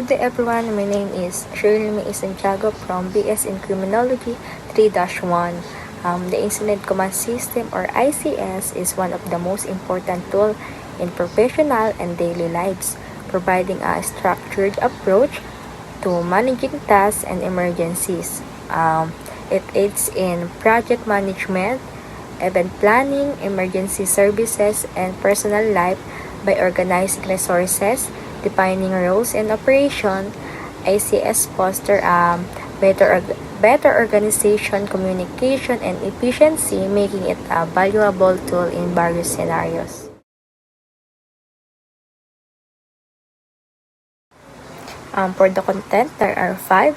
Good day everyone, my name is Shirley May Santiago from BS in Criminology 3-1. The Incident Command System or ICS is one of the most important tools in professional and daily lives, providing a structured approach to managing tasks and emergencies. It aids in project management, event planning, emergency services, and personal life by organizing resources, defining roles and operation. ICS foster better organization, communication, and efficiency, making it a valuable tool in various scenarios. For the content, there are 5.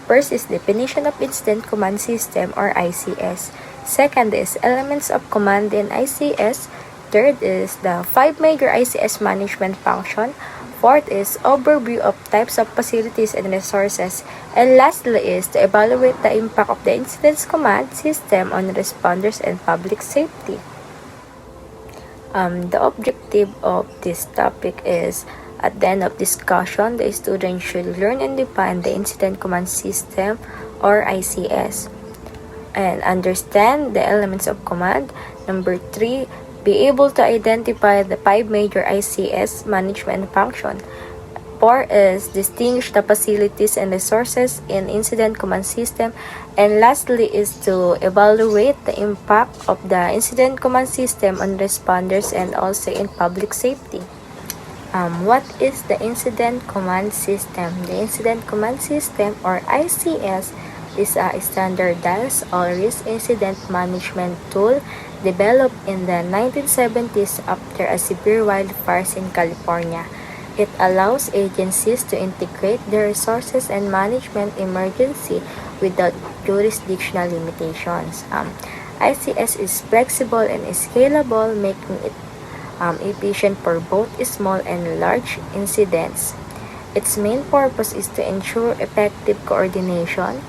First is definition of Incident Command System or ICS. Second is elements of command in ICS. Third is the 5 major ICS management function. Fourth is overview of types of facilities and resources. And lastly is to evaluate the impact of the Incident Command System on responders and public safety. The objective of this topic is at the end of discussion, the student should learn and define the Incident Command System or ICS and understand the elements of command. Number 3, be able to identify the 5 major ICS management functions. 4 is distinguish the facilities and resources in Incident Command System. And lastly is to evaluate the impact of the Incident Command System on responders and also in public safety. What is the Incident Command System? The Incident Command System or ICS is a standardized all-risk incident management tool developed in the 1970s after a severe wildfires in California. It allows agencies to integrate their resources and management emergency without jurisdictional limitations. ICS is flexible and scalable, making it efficient for both small and large incidents. Its main purpose is to ensure effective coordination,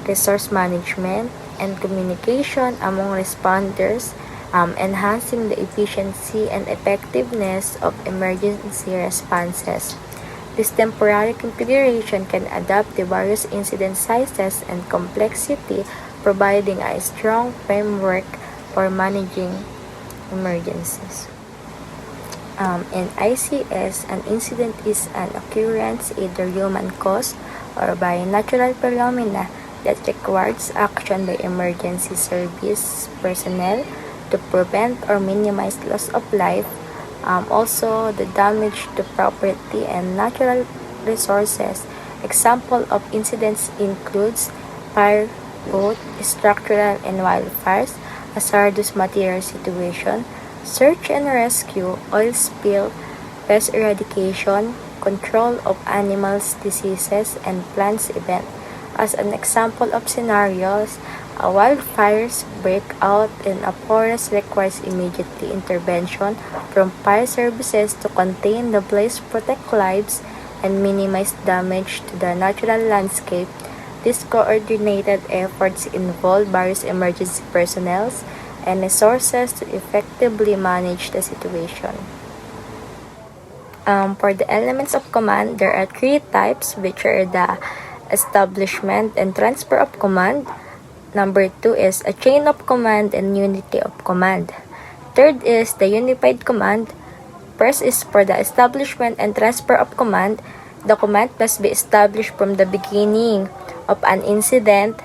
resource management, and communication among responders, enhancing the efficiency and effectiveness of emergency responses. This temporary configuration can adapt to various incident sizes and complexity, providing a strong framework for managing emergencies. In ICS, an incident is an occurrence either human-caused or by natural phenomena that requires action by emergency service personnel to prevent or minimize loss of life, also the damage to property and natural resources. Example of incidents includes fire, both structural and wildfires, hazardous material situation, search and rescue, oil spill, pest eradication, control of animals, diseases, and plants event. As an example of scenarios, a wildfires break out in a forest requires immediate intervention from fire services to contain the blaze, protect lives, and minimize damage to the natural landscape. These coordinated efforts involve various emergency personnel and resources to effectively manage the situation. For the elements of command, there are 3 types, which are the establishment and transfer of command. Number 2 is a chain of command and unity of command. Third is the unified command. First is for the establishment and transfer of command. The command must be established from the beginning of an incident,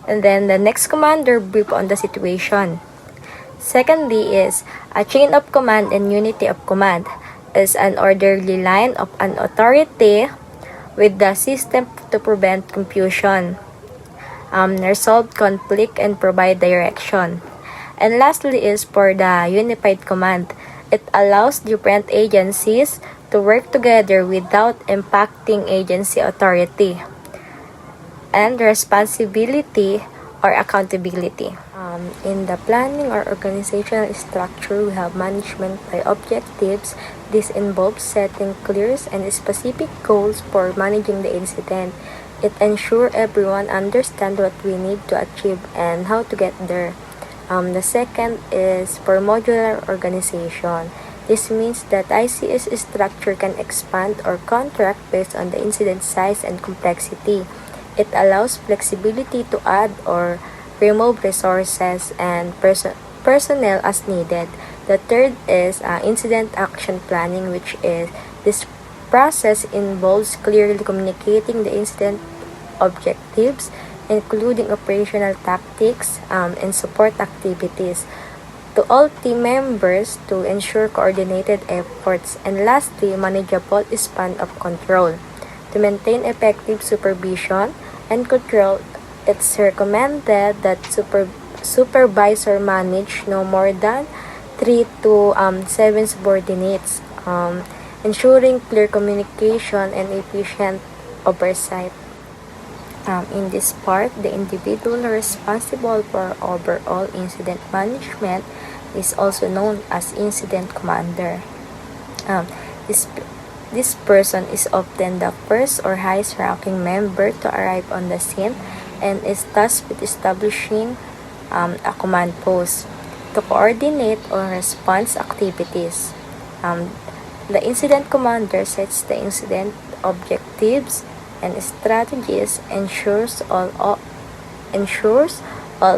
and then the next commander brief on the situation. Secondly is a chain of command and unity of command is an orderly line of an authority with the system to prevent confusion, resolve conflict, and provide direction. And lastly is for the unified command. It allows different agencies to work together without impacting agency authority and responsibility or accountability. In the planning or organizational structure, we have management by objectives. This involves setting clear and specific goals for managing the incident. It ensures everyone understands what we need to achieve and how to get there. The second is for modular organization. This means that ICS structure can expand or contract based on the incident size and complexity. It allows flexibility to add or remove resources and personnel as needed. The third is incident action planning, which is this process involves clearly communicating the incident objectives, including operational tactics and support activities, to all team members to ensure coordinated efforts, and lastly, manageable span of control. To maintain effective supervision and control, it's recommended that supervisor manage no more than 3 to 7 subordinates, ensuring clear communication and efficient oversight. In this part, the individual responsible for overall incident management is also known as incident commander. Um, this this person is often the first or highest ranking member to arrive on the scene and is tasked with establishing a command post to coordinate or response activities. Um, the incident commander sets the incident objectives and strategies, ensures all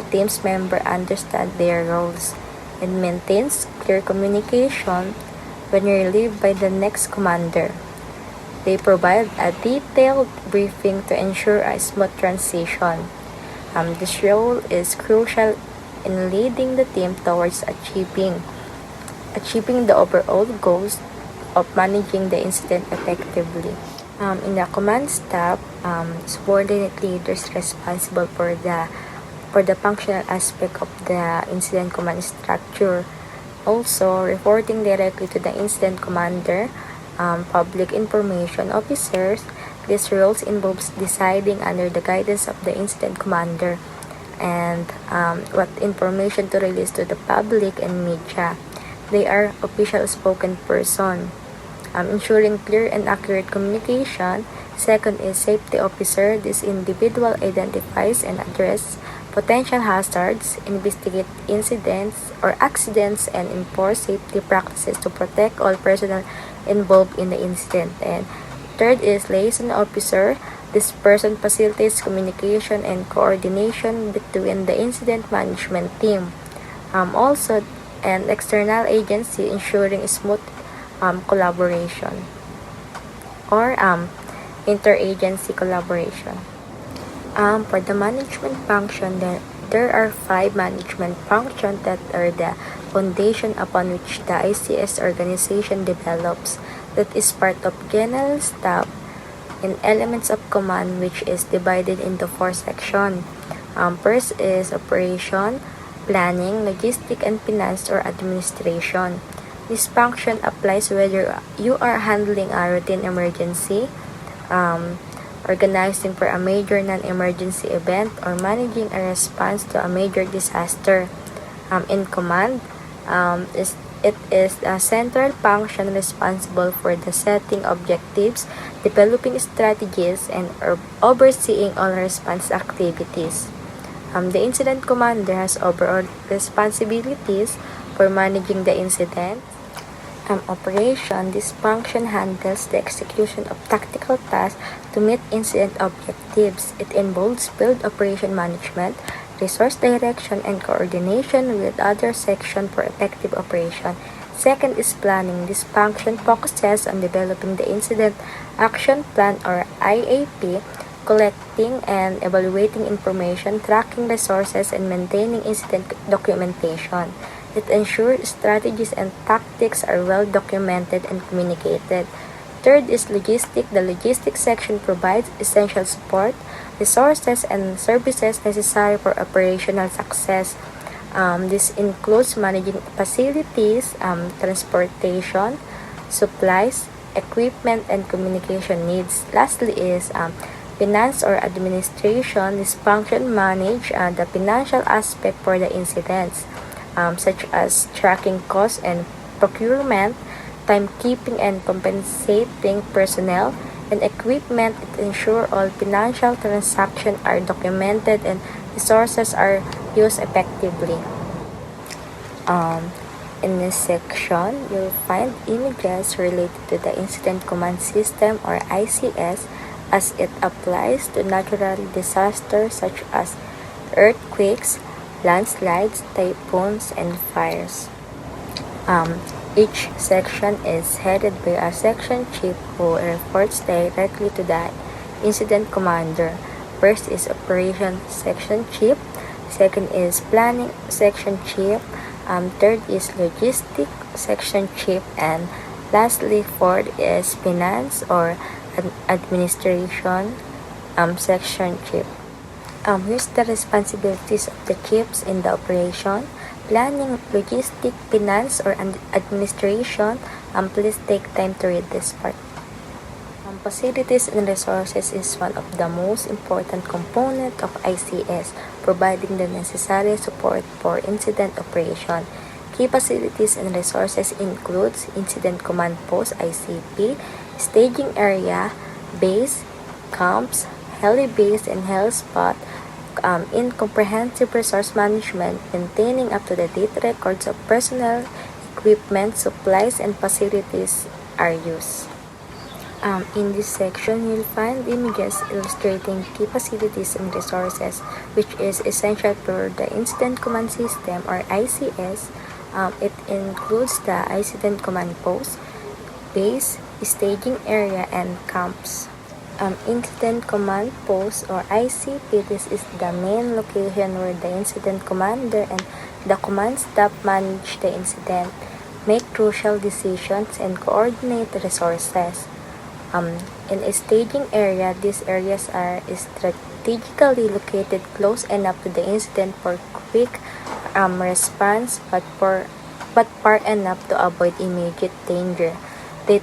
teams members understand their roles, and maintains clear communication when relieved by the next commander. They provide a detailed briefing to ensure a smooth transition. This role is crucial in leading the team towards achieving the overall goals of managing the incident effectively. In the command staff, subordinate leaders responsible for the functional aspect of the incident command structure, also reporting directly to the incident commander, public information officers. These roles involves deciding under the guidance of the incident commander and what information to release to the public and media. They are official spoken person, ensuring clear and accurate communication. Second is safety officer. This individual identifies and addresses potential hazards, investigate incidents or accidents, and enforce safety practices to protect all personnel involved in the incident. And third is liaison officer. This person facilitates communication and coordination between the incident management team. Also, an external agency, ensuring smooth collaboration or interagency collaboration. For the management function, there are 5 management functions that are the foundation upon which the ICS organization develops. That is part of general staff and elements of command, which is divided into 4 sections. First is operation, planning, logistic and finance or administration. This function applies whether you are handling a routine emergency, organizing for a major non-emergency event, or managing a response to a major disaster. In command, it is a central function responsible for the setting objectives, developing strategies, and overseeing all response activities. The incident commander has overall responsibilities for managing the incident. Operation, this function handles the execution of tactical tasks to meet incident objectives. It involves field operation management, resource direction, and coordination with other sections for effective operation. Second is planning. This function focuses on developing the incident action plan or IAP, collecting and evaluating information, tracking resources, and maintaining incident documentation. It ensures strategies and tactics are well documented and communicated. Third is logistic. The logistics section provides essential support, resources, and services necessary for operational success. This includes managing facilities, transportation, supplies, equipment, and communication needs. Lastly is finance or administration. This function manage the financial aspect for the incidents, such as tracking costs and procurement, timekeeping and compensating personnel and equipment. It ensures all financial transactions are documented and resources are used effectively. In this section, you'll find images related to the Incident Command System or ICS as it applies to natural disasters such as earthquakes, landslides, typhoons, and fires. Each section is headed by a section chief who reports directly to the incident commander. First is Operation Section Chief, second is Planning Section Chief, third is Logistic Section Chief, and lastly, fourth is Finance or Administration Section Chief. Here's the responsibilities of the chiefs in the operation. Planning, logistic, finance, or administration. Please take time to read this part. Facilities and resources is one of the most important component of ICS, providing the necessary support for incident operation. Key facilities and resources includes Incident Command Post ICP, staging area, base, camps, heli base, and heli spot, in comprehensive resource management, maintaining up-to-date records of personnel, equipment, supplies, and facilities are used. In this section, you'll find images illustrating key facilities and resources, which is essential for the Incident Command System or ICS. It includes the Incident Command Post, base, staging area, and camps. Incident Command Post or ICP, this is the main location where the incident commander and the command staff manage the incident, make crucial decisions, and coordinate resources. In a staging area, these areas are strategically located close enough to the incident for quick response but far enough to avoid immediate danger. They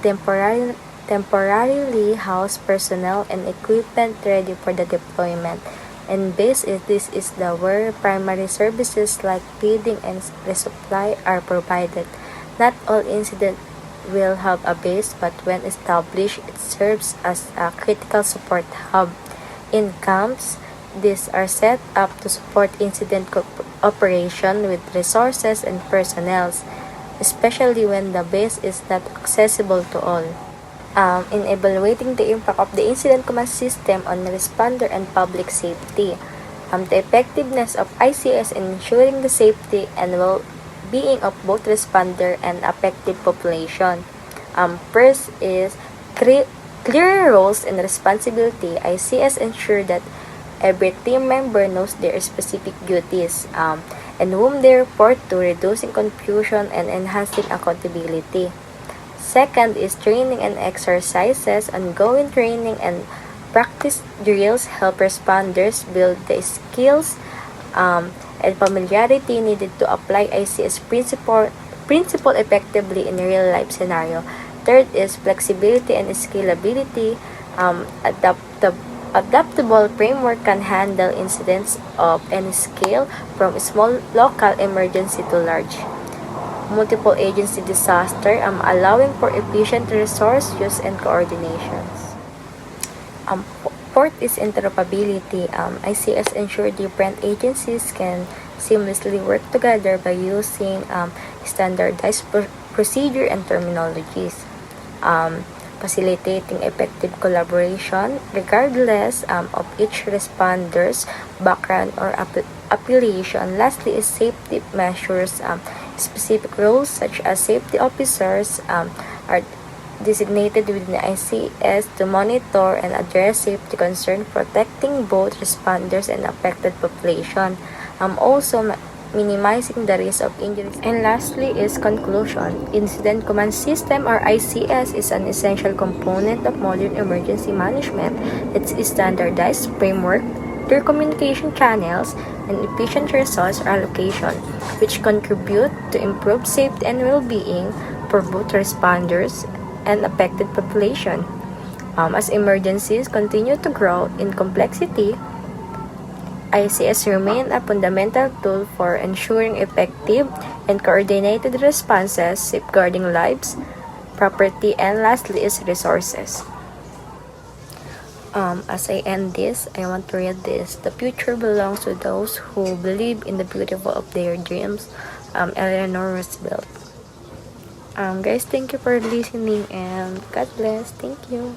temporarily house personnel and equipment ready for the deployment. And this is the where primary services like feeding and resupply are provided. Not all incidents will have a base, but when established, it serves as a critical support hub. In camps, these are set up to support incident operation with resources and personnel, especially when the base is not accessible to all. In evaluating the impact of the Incident Command System on responder and public safety, the effectiveness of ICS in ensuring the safety and well-being of both responder and affected population. First is clear roles and responsibility. ICS ensure that every team member knows their specific duties and whom they report to, reducing confusion and enhancing accountability. Second is training and exercises. Ongoing training and practice drills help responders build the skills and familiarity needed to apply ICS principle effectively in real-life scenario. Third is flexibility and scalability. Adaptable framework can handle incidents of any scale, from small local emergency to large multiple agency disaster, allowing for efficient resource use and coordinations. Fourth is interoperability. ICS ensure different agencies can seamlessly work together by using standardized procedure and terminologies, facilitating effective collaboration regardless of each responder's background or affiliation. Lastly is safety measures. Specific roles such as safety officers are designated within the ICS to monitor and address safety concerns, protecting both responders and affected population. Also minimizing the risk of injuries. And lastly is conclusion. Incident Command System or ICS is an essential component of modern emergency management. It's a standardized framework, clear communication channels, and efficient resource allocation, which contribute to improved safety and well-being for both responders and affected population. As emergencies continue to grow in complexity, ICS remain a fundamental tool for ensuring effective and coordinated responses, safeguarding lives, property, and lastly is resources. As I end this, I want to read this. The future belongs to those who believe in the beautiful of their dreams. Eleanor Roosevelt. Guys, thank you for listening and God bless. Thank you.